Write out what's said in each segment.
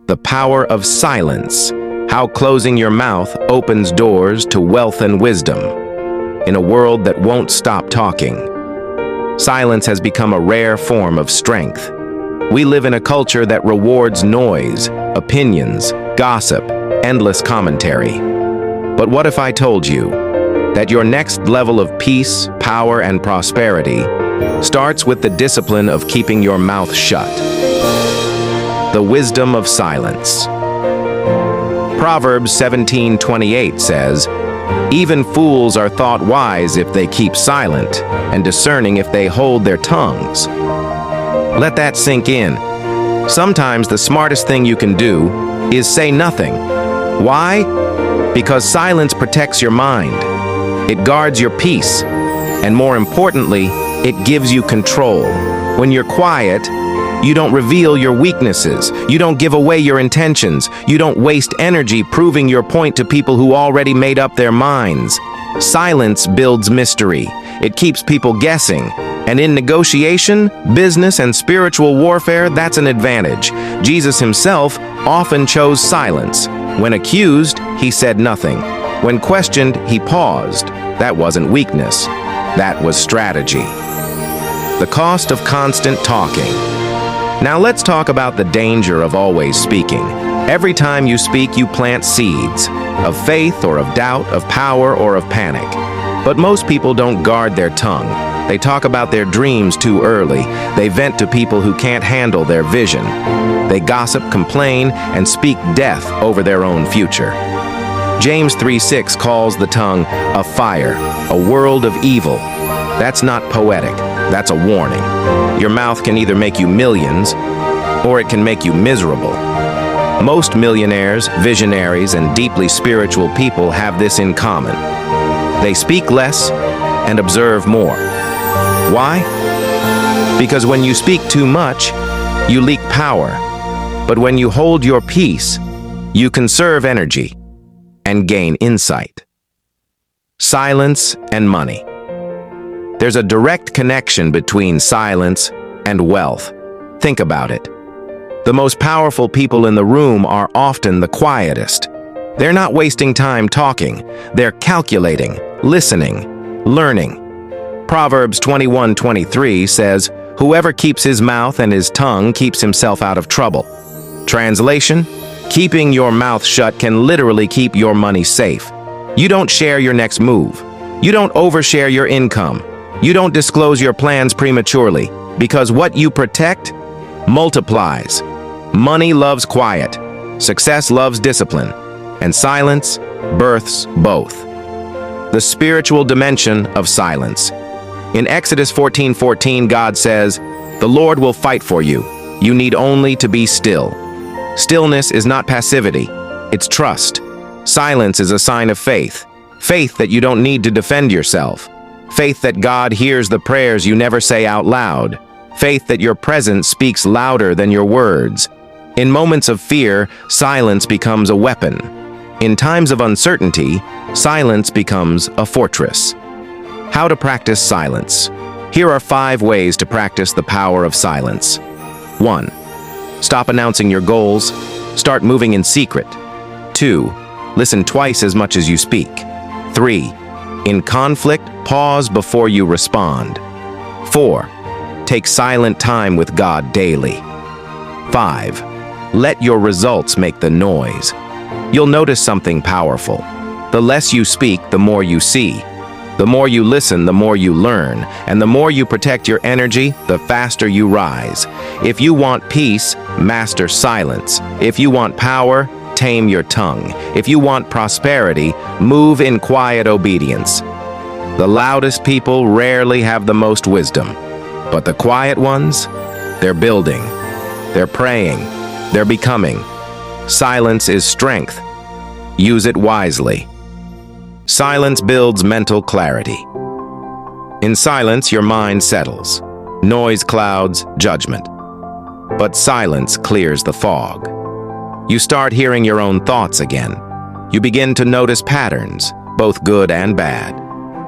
The power of silence. How closing your mouth opens doors to wealth and wisdom. In a world that won't stop talking, silence has become a rare form of strength. We live in a culture that rewards noise, opinions, gossip, endless commentary. But what if I told you that your next level of peace, power, and prosperity starts with the discipline of keeping your mouth shut? The wisdom of silence. Proverbs 17:28 says, "Even fools are thought wise if they keep silent, and discerning if they hold their tongues." Let that sink in. Sometimes the smartest thing you can do is say nothing. Why? Because silence protects your mind. It guards your peace. And more importantly, it gives you control. When you're quiet, you don't reveal your weaknesses. You don't give away your intentions. You don't waste energy proving your point to people who already made up their minds. Silence builds mystery. It keeps people guessing. And in negotiation, business, and spiritual warfare, that's an advantage. Jesus himself often chose silence. When accused, he said nothing. When questioned, he paused. That wasn't weakness. That was strategy. The cost of constant talking. Now let's talk about the danger of always speaking. Every time you speak, you plant seeds of faith or of doubt, of power or of panic. But most people don't guard their tongue. They talk about their dreams too early. They vent to people who can't handle their vision. They gossip, complain, and speak death over their own future. James 3:6 calls the tongue a fire, a world of evil. That's not poetic. That's a warning. Your mouth can either make you millions, or it can make you miserable. Most millionaires, visionaries, and deeply spiritual people have this in common. They speak less and observe more. Why? Because when you speak too much, you leak power. But when you hold your peace, you conserve energy and gain insight. Silence and money. There's a direct connection between silence and wealth. Think about it. The most powerful people in the room are often the quietest. They're not wasting time talking. They're calculating, listening, learning. Proverbs 21:23 says, "Whoever keeps his mouth and his tongue keeps himself out of trouble." Translation: keeping your mouth shut can literally keep your money safe. You don't share your next move. You don't overshare your income. You don't disclose your plans prematurely, because what you protect multiplies. Money loves quiet, success loves discipline, and silence births both. The spiritual dimension of silence. In Exodus 14:14, God says, "The Lord will fight for you. You need only to be still." Stillness is not passivity, it's trust. Silence is a sign of faith. Faith that you don't need to defend yourself. Faith that God hears the prayers you never say out loud. Faith that your presence speaks louder than your words. In moments of fear, silence becomes a weapon. In times of uncertainty, silence becomes a fortress. How to practice silence. Here are 5 ways to practice the power of silence. 1. Stop announcing your goals. Start moving in secret. 2. Listen twice as much as you speak. 3. In conflict, pause before you respond. 4. Take silent time with God daily. 5. Let your results make the noise. You'll notice something powerful. The less you speak, the more you see. The more you listen, the more you learn. And the more you protect your energy, the faster you rise. If you want peace, master silence. If you want power, tame your tongue. If you want prosperity, move in quiet obedience. The loudest people rarely have the most wisdom. But the quiet ones, they're building. They're praying. They're becoming. Silence is strength. Use it wisely. Silence builds mental clarity. In silence, your mind settles. Noise clouds judgment. But silence clears the fog. You start hearing your own thoughts again. You begin to notice patterns, both good and bad.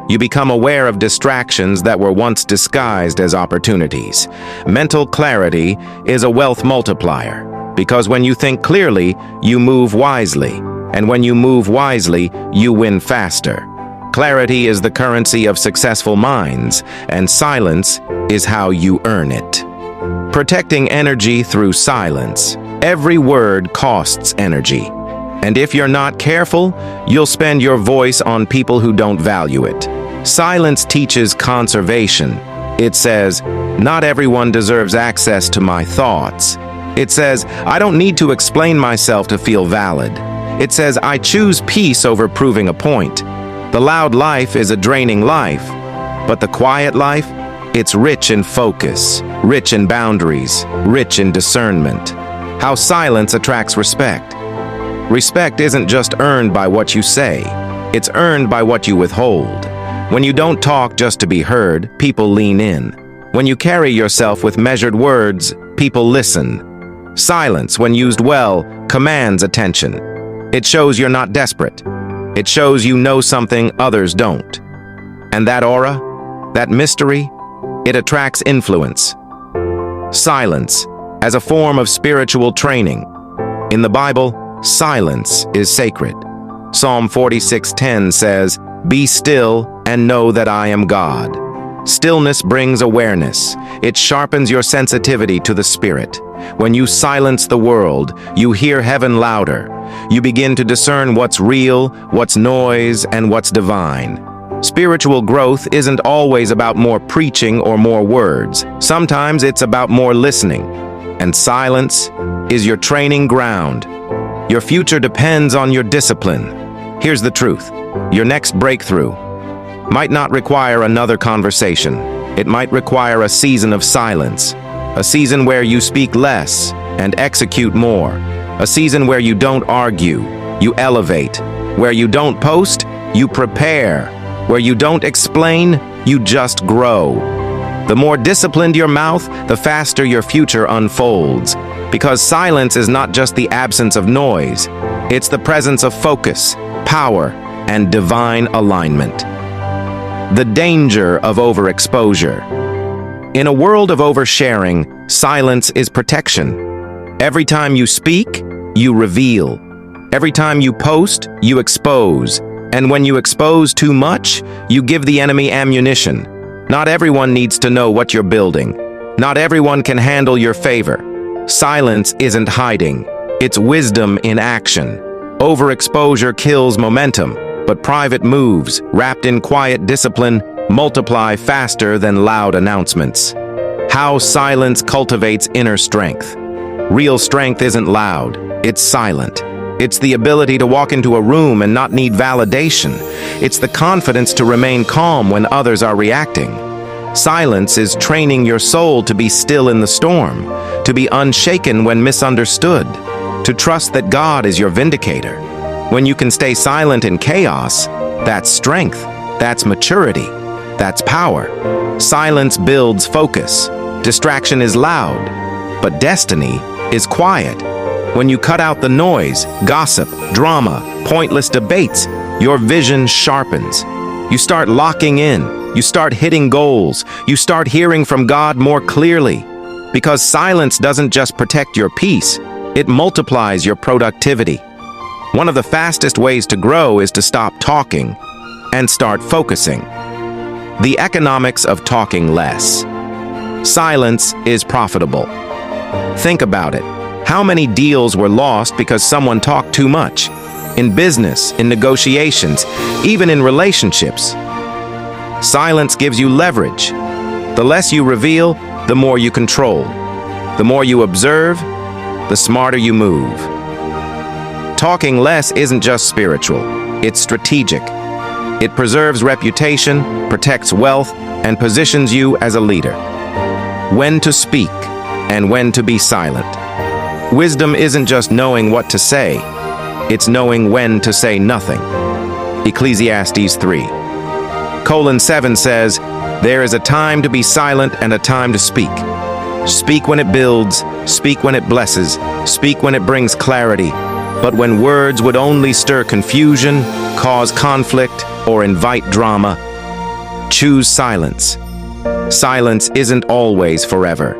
You become aware of distractions that were once disguised as opportunities. Mental clarity is a wealth multiplier. Because when you think clearly, you move wisely. And when you move wisely, you win faster. Clarity is the currency of successful minds, and silence is how you earn it. Protecting energy through silence. Every word costs energy. And if you're not careful, you'll spend your voice on people who don't value it. Silence teaches conservation. It says, not everyone deserves access to my thoughts. It says, I don't need to explain myself to feel valid. It says, I choose peace over proving a point. The loud life is a draining life, but the quiet life, it's rich in focus, rich in boundaries, rich in discernment. How silence attracts respect. Respect isn't just earned by what you say, it's earned by what you withhold. When you don't talk just to be heard, people lean in. When you carry yourself with measured words, people listen. Silence, when used well, commands attention. It shows you're not desperate. It shows you know something others don't. And that aura, that mystery, it attracts influence. Silence, as a form of spiritual training. In the Bible, silence is sacred. Psalm 46:10 says, Be still and know that I am God. Stillness brings awareness. It sharpens your sensitivity to the Spirit. When you silence the world, you hear heaven louder. You begin to discern what's real, what's noise, and what's divine. Spiritual growth isn't always about more preaching or more words. Sometimes it's about more listening. And silence is your training ground. Your future depends on your discipline. Here's the truth. Your next breakthrough might not require another conversation. It might require a season of silence. A season where you speak less and execute more. A season where you don't argue, you elevate. Where you don't post, you prepare. Where you don't explain, you just grow. The more disciplined your mouth, the faster your future unfolds. Because silence is not just the absence of noise, it's the presence of focus, power, and divine alignment. The danger of overexposure. In a world of oversharing, silence is protection. Every time you speak, you reveal. Every time you post, you expose. And when you expose too much, you give the enemy ammunition. Not everyone needs to know what you're building. Not everyone can handle your favor. Silence isn't hiding. It's wisdom in action. Overexposure kills momentum, but private moves, wrapped in quiet discipline, multiply faster than loud announcements. How silence cultivates inner strength. Real strength isn't loud, it's silent. It's the ability to walk into a room and not need validation. It's the confidence to remain calm when others are reacting. Silence is training your soul to be still in the storm, to be unshaken when misunderstood, to trust that God is your vindicator. When you can stay silent in chaos, that's strength, that's maturity, that's power. Silence builds focus. Distraction is loud, but destiny is quiet. When you cut out the noise, gossip, drama, pointless debates, your vision sharpens. You start locking in. You start hitting goals. You start hearing from God more clearly. Because silence doesn't just protect your peace, it multiplies your productivity. One of the fastest ways to grow is to stop talking and start focusing. The economics of talking less. Silence is profitable. Think about it. How many deals were lost because someone talked too much? In business, in negotiations, even in relationships. Silence gives you leverage. The less you reveal, the more you control. The more you observe, the smarter you move. Talking less isn't just spiritual, it's strategic. It preserves reputation, protects wealth, and positions you as a leader. When to speak and when to be silent. Wisdom isn't just knowing what to say, it's knowing when to say nothing. Ecclesiastes 3:7 says, There is a time to be silent and a time to speak. Speak when it builds, speak when it blesses, speak when it brings clarity. But when words would only stir confusion, cause conflict, or invite drama, choose silence. Silence isn't always forever,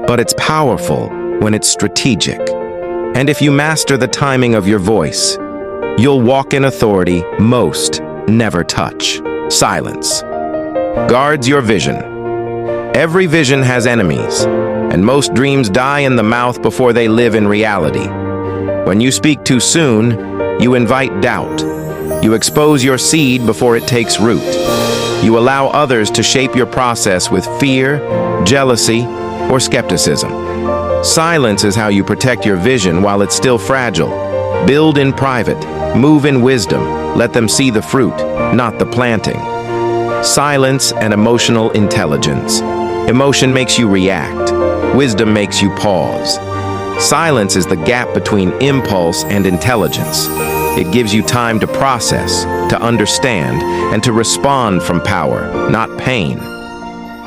but it's powerful when it's strategic. And if you master the timing of your voice, you'll walk in authority most never touch. Silence guards your vision. Every vision has enemies, and most dreams die in the mouth before they live in reality. When you speak too soon, you invite doubt. You expose your seed before it takes root. You allow others to shape your process with fear, jealousy, or skepticism. Silence is how you protect your vision while it's still fragile. Build in private, move in wisdom, let them see the fruit, not the planting. Silence and emotional intelligence. Emotion makes you react. Wisdom makes you pause. Silence is the gap between impulse and intelligence. It gives you time to process, to understand, and to respond from power, not pain.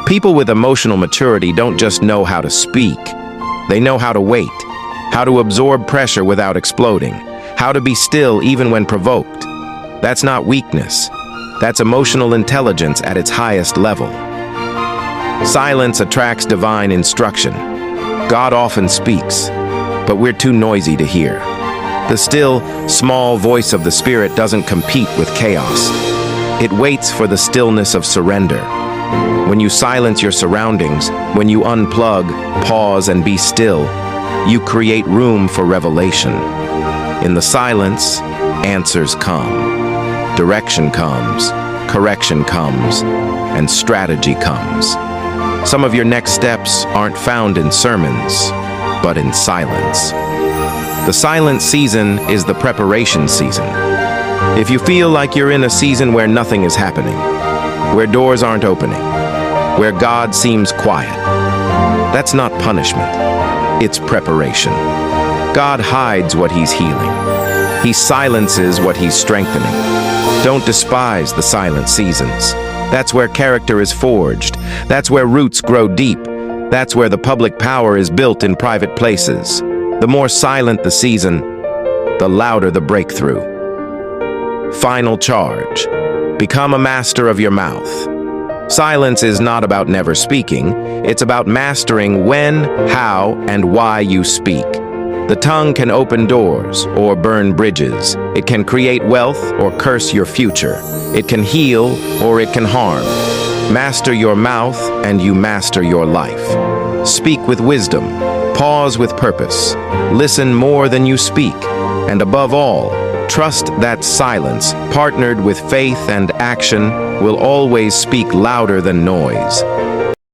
People with emotional maturity don't just know how to speak. They know how to wait, how to absorb pressure without exploding, how to be still even when provoked. That's not weakness. That's emotional intelligence at its highest level. Silence attracts divine instruction. God often speaks, but we're too noisy to hear. The still, small voice of the Spirit doesn't compete with chaos. It waits for the stillness of surrender. When you silence your surroundings, when you unplug, pause, and be still, you create room for revelation. In the silence, answers come. Direction comes, correction comes, and strategy comes. Some of your next steps aren't found in sermons, but in silence. The silent season is the preparation season. If you feel like you're in a season where nothing is happening, where doors aren't opening, where God seems quiet, that's not punishment. It's preparation. God hides what He's healing. He silences what He's strengthening. Don't despise the silent seasons. That's where character is forged. That's where roots grow deep. That's where the public power is built in private places. The more silent the season, the louder the breakthrough. Final charge. Become a master of your mouth. Silence is not about never speaking. It's about mastering when, how, and why you speak. The tongue can open doors or burn bridges. It can create wealth or curse your future. It can heal or it can harm. Master your mouth and you master your life. Speak with wisdom. Pause with purpose. Listen more than you speak. And above all, trust that silence, partnered with faith and action, will always speak louder than noise.